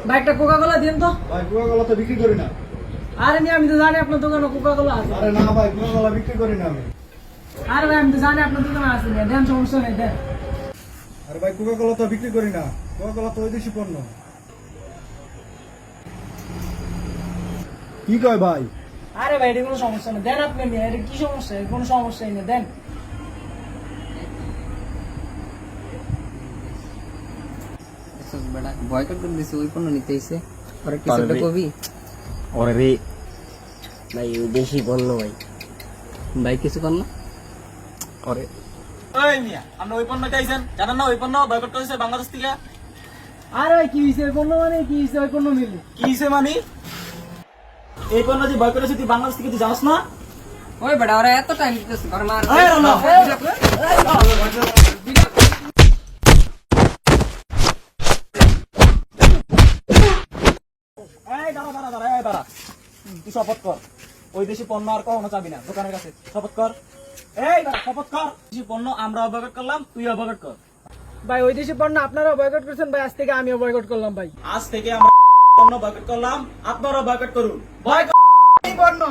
ভাই একটা কোকা কোলা দিন তো। ভাই কোকা কোলা তো বিক্রি করি না। আরে আমি তো জানি আপনার দোকানে কোকা কোলা আছে। আরে না ভাই কোকা কোলা বিক্রি করি না আমি। আরে ভাই আমি তো জানি আপনার দোকানে আছে, দেন সমস্যা নেই দেন। আরে ভাই কোকা কোলা তো বিক্রি করি না, কোকা কোলা তো বৈদেশিক পণ্য। কি কয় ভাই? আরে ভাই এটা কোনো সমস্যা নেই, দেন আপনি নিয়ে। এটা কি সমস্যা? কোনো সমস্যাই নেই, দেন। বয়কট করে দিছে, ওই পণ্য নিতে এসে ওরা কিছু একটা কবি ওরে রে ভাই ওই দেশি পণ্য ভাই। ভাই কিছু কর না। ওরে ওই মিয়া আপনি ওই পণ্য চাইছেন, জানেন না ওই পণ্য বয়কট করেছে বাংলাদেশ থেকে। আরে ভাই কি হয়েছে? পণ্য মানে কি হয়েছে? ওই পণ্য মিলে কি হিসে মানে এই পণ্য যে বয়কট করেছে তুই বাংলাদেশ থেকে তুই জানাস না? ওই বেটা ওরা এত টাইম দিতেছে ঘর মার এই রান্না। এই দাঁড়া দাঁড়া দাঁড়া, এই দাঁড়া, তুই শপথ কর ওই দেশি পণ্য আর কখনো চাবি না দোকানের কাছে। শপথ কর, এই দাঁড়া শপথ কর। দেশি পণ্য আমরা বয়কট করলাম, তুইও বয়কট কর। ভাই ওই দেশি পণ্য আপনারাও বয়কট করছেন ভাই, আজ থেকে আমিও বয়কট করলাম ভাই। আজ থেকে আমরা পণ্য বয়কট করলাম, আপনারাও বয়কট করুন। বয়কট পণ্য